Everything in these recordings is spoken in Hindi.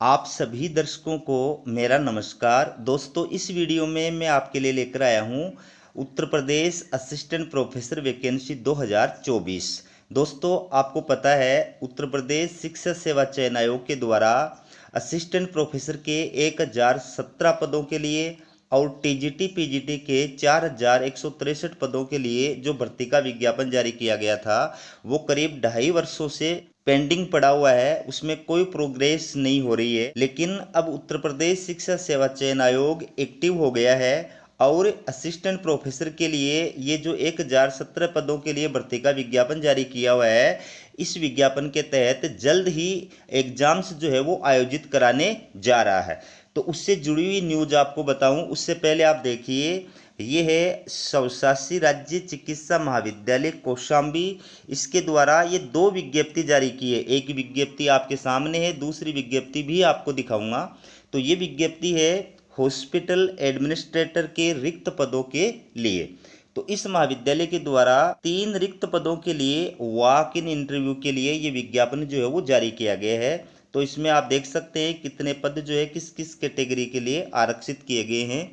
आप सभी दर्शकों को मेरा नमस्कार। दोस्तों, इस वीडियो में मैं आपके लिए लेकर आया हूं Uttar Pradesh assistant professor vacancy 2024। दोस्तों, आपको पता है उत्तर प्रदेश शिक्षक सेवा चयन आयोग के द्वारा असिस्टेंट प्रोफेसर के 1017 पदों के लिए और टीजीटी पीजीटी के 4163 पदों के लिए जो भर्ती का विज्ञापन जारी किया गया था, वो करीब 2.5 वर्षों से पेंडिंग पड़ा हुआ है। उसमें कोई प्रोग्रेस नहीं हो रही है। लेकिन अब उत्तर प्रदेश शिक्षा सेवा चयन आयोग एक्टिव हो गया है और असिस्टेंट प्रोफेसर के लिए ये जो 1017 पदों के लिए भर्ती का विज्ञापन जारी किया हुआ है, इस विज्ञापन के तहत जल्द ही एग्जाम्स जो है वो आयोजित कराने जा रहा है। तो उससे जुड़ी हुई न्यूज आपको बताऊं उससे पहले आप देखिए, ये है स्वशासी राज्य चिकित्सा महाविद्यालय कौशाम्बी। इसके द्वारा ये 2 विज्ञप्ति जारी की है। एक विज्ञप्ति आपके सामने है, दूसरी विज्ञप्ति भी आपको दिखाऊंगा। तो ये विज्ञप्ति है हॉस्पिटल एडमिनिस्ट्रेटर के रिक्त पदों के लिए। तो इस महाविद्यालय के द्वारा 3 रिक्त पदों के लिए वॉक इन इंटरव्यू के लिए ये विज्ञापन जो है वो जारी किया गया है। तो इसमें आप देख सकते हैं कितने पद जो है किस किस कैटेगरी के लिए आरक्षित किए गए हैं।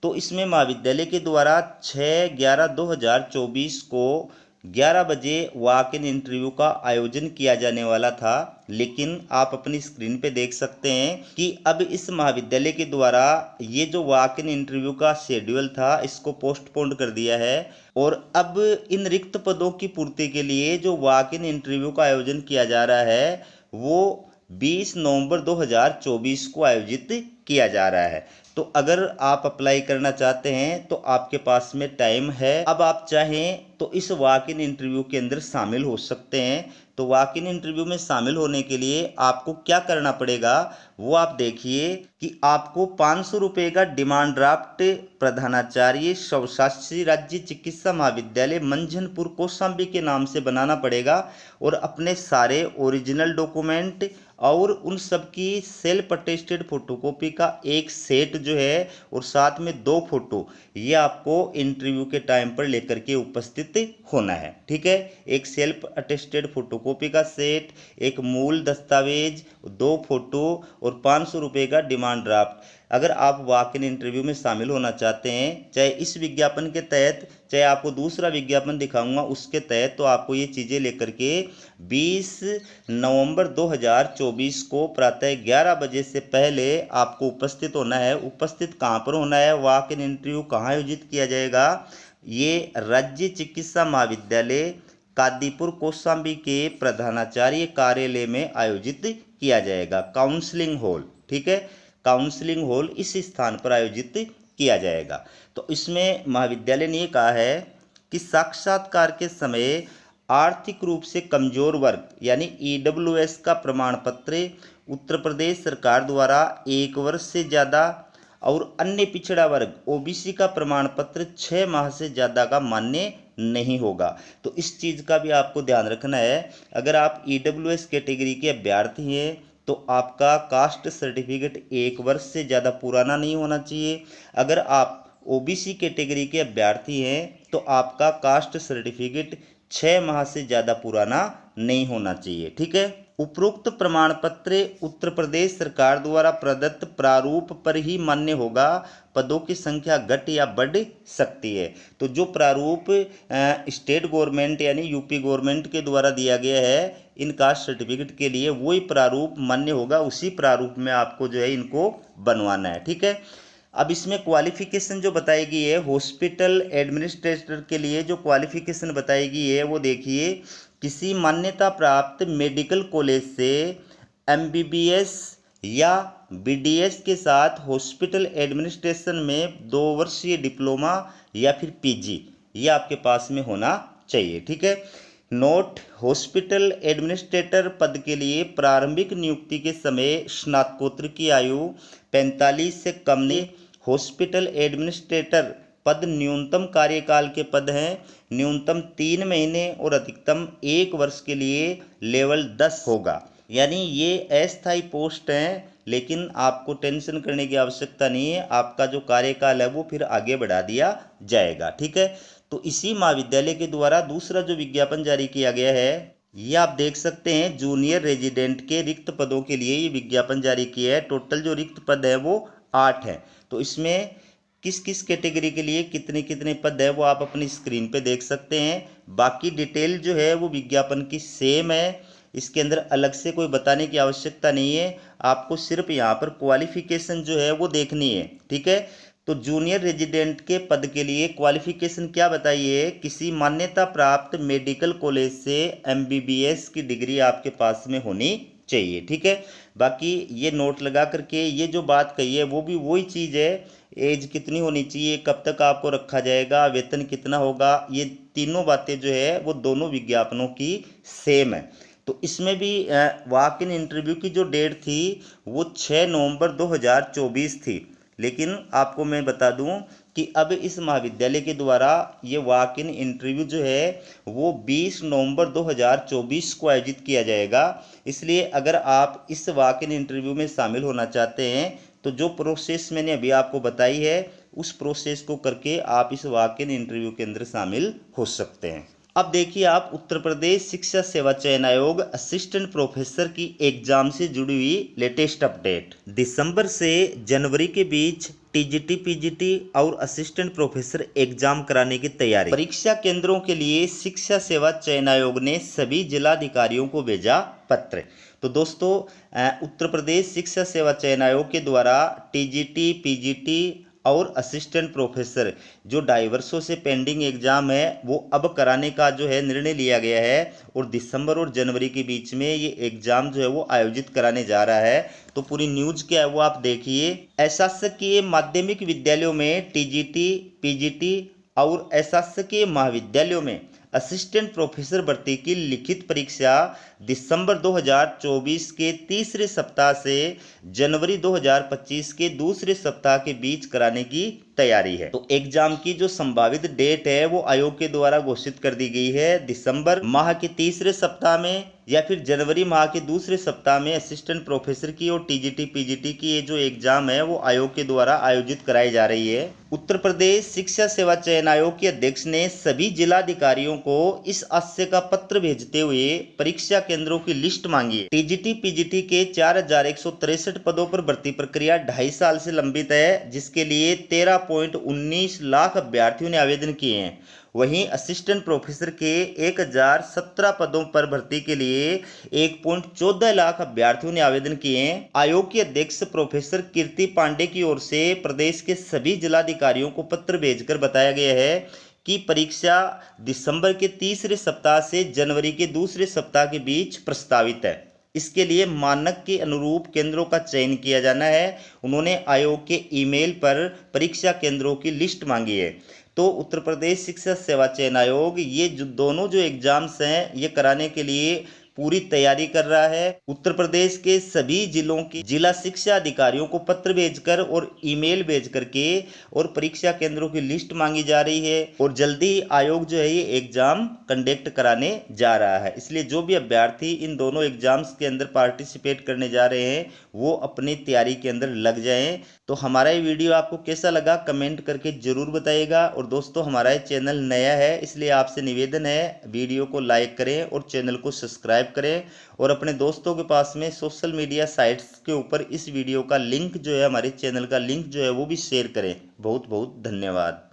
तो इसमें महाविद्यालय के द्वारा 6/11/2024 को 11 बजे वॉक इन इंटरव्यू का आयोजन किया जाने वाला था। लेकिन आप अपनी स्क्रीन पे देख सकते हैं कि अब इस महाविद्यालय के द्वारा ये जो वॉक इन इंटरव्यू का शेड्यूल था, इसको पोस्टपोन कर दिया है। और अब इन रिक्त पदों की पूर्ति के लिए जो वॉक इन इंटरव्यू का आयोजन किया जा रहा है, वो 20 नवंबर 2024 को आयोजित किया जा रहा है। तो अगर आप अप्लाई करना चाहते हैं तो आपके पास में टाइम है। अब आप चाहें तो इस वॉक इन इंटरव्यू के अंदर शामिल हो सकते हैं। तो वॉक इन इंटरव्यू में शामिल होने के लिए आपको क्या करना पड़ेगा वो आप देखिए कि आपको 500 रुपये का डिमांड ड्राफ्ट प्रधानाचार्य स्वशासी राज्य चिकित्सा महाविद्यालय मंझनपुर कौशाम्बी के नाम से बनाना पड़ेगा। और अपने सारे ओरिजिनल डॉक्यूमेंट और उन सब की सेल्फ अटेस्टेड फोटोकॉपी का एक सेट जो है और साथ में 2 फोटो, ये आपको इंटरव्यू के टाइम पर लेकर के उपस्थित होना है। ठीक है, एक सेल्फ अटेस्टेड फोटोकॉपी का सेट, एक मूल दस्तावेज, 2 फोटो और 500 रुपये का डिमांड ड्राफ्ट। अगर आप वॉक इन इंटरव्यू में शामिल होना चाहते हैं, चाहे इस विज्ञापन के तहत चाहे आपको दूसरा विज्ञापन दिखाऊंगा उसके तहत, तो आपको ये चीज़ें लेकर के 20 नवंबर 2024 को प्रातः 11 बजे से पहले आपको उपस्थित होना है। उपस्थित कहाँ पर होना है, वॉक इन इंटरव्यू कहाँ आयोजित किया जाएगा, ये राज्य चिकित्सा महाविद्यालय कादीपुर कौशाम्बी के प्रधानाचार्य कार्यालय में आयोजित किया जाएगा। काउंसलिंग हॉल, ठीक है, काउंसलिंग हॉल इस स्थान पर आयोजित किया जाएगा। तो इसमें महाविद्यालय ने कहा है कि साक्षात्कार के समय आर्थिक रूप से कमजोर वर्ग यानी ईडब्ल्यूएस का प्रमाण पत्र उत्तर प्रदेश सरकार द्वारा 1 वर्ष से ज़्यादा और अन्य पिछड़ा वर्ग ओबीसी का प्रमाण पत्र 6 माह से ज़्यादा का मान्य नहीं होगा। तो इस चीज़ का भी आपको ध्यान रखना है। अगर आप ईडब्ल्यूएस कैटेगरी के अभ्यर्थी हैं तो आपका कास्ट सर्टिफिकेट 1 वर्ष से ज़्यादा पुराना नहीं होना चाहिए। अगर आप ओबीसी कैटेगरी के अभ्यर्थी हैं तो आपका कास्ट सर्टिफिकेट 6 माह से ज़्यादा पुराना नहीं होना चाहिए। ठीक है, उपरोक्त प्रमाण पत्र उत्तर प्रदेश सरकार द्वारा प्रदत्त प्रारूप पर ही मान्य होगा। पदों की संख्या घट या बढ़ सकती है। तो जो प्रारूप स्टेट गवर्नमेंट यानी यूपी गवर्नमेंट के द्वारा दिया गया है इन कास्ट सर्टिफिकेट के लिए, वही प्रारूप मान्य होगा। उसी प्रारूप में आपको जो है इनको बनवाना है। ठीक है, अब इसमें क्वालिफिकेशन जो बताई गई है हॉस्पिटल एडमिनिस्ट्रेटर के लिए, जो क्वालिफिकेशन बताई गई है वो देखिए, किसी मान्यता प्राप्त मेडिकल कॉलेज से एमबीबीएस या बीडीएस के साथ हॉस्पिटल एडमिनिस्ट्रेशन में 2 वर्षीय डिप्लोमा या फिर पीजी ये आपके पास में होना चाहिए। ठीक है, नोट, हॉस्पिटल एडमिनिस्ट्रेटर पद के लिए प्रारंभिक नियुक्ति के समय स्नातकोत्तर की आयु 45 से कम नहीं। हॉस्पिटल एडमिनिस्ट्रेटर पद न्यूनतम कार्यकाल के पद हैं, न्यूनतम 3 महीने और अधिकतम 1 वर्ष के लिए लेवल 10 होगा। यानी ये अस्थायी पोस्ट हैं, लेकिन आपको टेंशन करने की आवश्यकता नहीं है। आपका जो कार्यकाल है वो फिर आगे बढ़ा दिया जाएगा। ठीक है, तो इसी महाविद्यालय के द्वारा दूसरा जो विज्ञापन जारी किया गया है ये आप देख सकते हैं जूनियर रेजिडेंट के रिक्त पदों के लिए ये विज्ञापन जारी किया है। टोटल जो रिक्त पद है वो 8 है। तो इसमें किस किस कैटेगरी के लिए कितने कितने पद है वो आप अपनी स्क्रीन पे देख सकते हैं। बाकी डिटेल जो है वो विज्ञापन की सेम है, इसके अंदर अलग से कोई बताने की आवश्यकता नहीं है। आपको सिर्फ यहाँ पर क्वालिफिकेशन जो है वो देखनी है, ठीक है। तो जूनियर रेजिडेंट के पद के लिए क्वालिफिकेशन क्या बताइए, किसी मान्यता प्राप्त मेडिकल कॉलेज से एमबीबीएस की डिग्री आपके पास में होनी चाहिए, ठीक है। बाकी ये नोट लगा करके ये जो बात कही है वो भी वही चीज़ है। एज कितनी होनी चाहिए, कब तक आपको रखा जाएगा, वेतन कितना होगा, ये तीनों बातें जो है वो दोनों विज्ञापनों की सेम है। तो इसमें भी वॉक इन इंटरव्यू की जो डेट थी वो 6 नवंबर 2024 थी। लेकिन आपको मैं बता दूं कि अब इस महाविद्यालय के द्वारा ये वॉक इन इंटरव्यू जो है वो 20 नवंबर 2024 को आयोजित किया जाएगा। इसलिए अगर आप इस वॉक इन इंटरव्यू में शामिल होना चाहते हैं तो जो प्रोसेस मैंने अभी आपको बताई है उस प्रोसेस को करके आप इस वॉक इन इंटरव्यू के अंदर शामिल हो सकते हैं। अब देखिए आप उत्तर प्रदेश शिक्षा सेवा चयन आयोग असिस्टेंट प्रोफेसर की एग्जाम से जुड़ी हुई लेटेस्ट अपडेट। दिसंबर से जनवरी के बीच टीजीटी पीजीटी और असिस्टेंट प्रोफेसर एग्जाम कराने की तैयारी। परीक्षा केंद्रों के लिए शिक्षा सेवा चयन आयोग ने सभी जिलाधिकारियों को भेजा पत्र। तो दोस्तों उत्तर प्रदेश शिक्षा सेवा चयन आयोग के द्वारा टीजीटी पीजीटी और असिस्टेंट प्रोफेसर जो 2.5 वर्षों से पेंडिंग एग्जाम है वो अब कराने का जो है निर्णय लिया गया है और दिसंबर और जनवरी के बीच में ये एग्जाम जो है वो आयोजित कराने जा रहा है। तो पूरी न्यूज क्या है वो आप देखिए। अशासकीय माध्यमिक विद्यालयों में टीजीटी पीजीटी और अशासकीय महाविद्यालयों में असिस्टेंट प्रोफेसर भर्ती की लिखित परीक्षा दिसंबर 2024 के तीसरे सप्ताह से जनवरी 2025 के दूसरे सप्ताह के बीच कराने की तैयारी है। तो एग्जाम की जो संभावित डेट है वो आयोग के द्वारा घोषित कर दी गई है। दिसंबर माह के तीसरे सप्ताह में या फिर जनवरी माह के दूसरे सप्ताह में असिस्टेंट प्रोफेसर की और टीजीटी पीजीटी की ये जो एग्जाम है वो आयोग के द्वारा आयोजित कराई जा रही है। उत्तर प्रदेश शिक्षा सेवा चयन आयोग के अध्यक्ष ने सभी जिलाधिकारियों को इस आशय का पत्र भेजते हुए परीक्षा केंद्रों की लिस्ट मांगी है। टीजीटी पीजीटी के 4163 पदों पर भर्ती प्रक्रिया 2.5 साल से लंबित है, जिसके लिए 13.19 लाख अभ्यर्थियों ने आवेदन किए हैं। वहीं असिस्टेंट प्रोफेसर के 1017 पदों पर भर्ती के लिए 1.14 लाख अभ्यर्थियों ने आवेदन किए हैं। आयोग के अध्यक्ष प्रोफेसर कीर्ति पांडे की ओर से प्रदेश के सभी जिलाधिकारियों को पत्र भेजकर बताया गया है कि परीक्षा दिसंबर के तीसरे सप्ताह से जनवरी के दूसरे सप्ताह के बीच प्रस्तावित है। इसके लिए मानक के अनुरूप केंद्रों का चयन किया जाना है। उन्होंने आयोग के ईमेल पर परीक्षा केंद्रों की लिस्ट मांगी है। तो उत्तर प्रदेश शिक्षा सेवा चयन आयोग ये जो दोनों जो एग्जाम्स हैं ये कराने के लिए पूरी तैयारी कर रहा है। उत्तर प्रदेश के सभी जिलों के जिला शिक्षा अधिकारियों को पत्र भेजकर और ईमेल भेज करके और परीक्षा केंद्रों की लिस्ट मांगी जा रही है और जल्दी आयोग जो है ये एग्जाम कंडक्ट कराने जा रहा है। इसलिए जो भी अभ्यर्थी इन दोनों एग्जाम्स के अंदर पार्टिसिपेट करने जा रहे हैं वो अपनी तैयारी के अंदर लग जाएं। तो हमारा ये वीडियो आपको कैसा लगा कमेंट करके ज़रूर बताइएगा। और दोस्तों हमारा ये चैनल नया है इसलिए आपसे निवेदन है वीडियो को लाइक करें और चैनल को सब्सक्राइब करें और अपने दोस्तों के पास में सोशल मीडिया साइट्स के ऊपर इस वीडियो का लिंक जो है हमारे चैनल का लिंक जो है वो भी शेयर करें। बहुत बहुत धन्यवाद।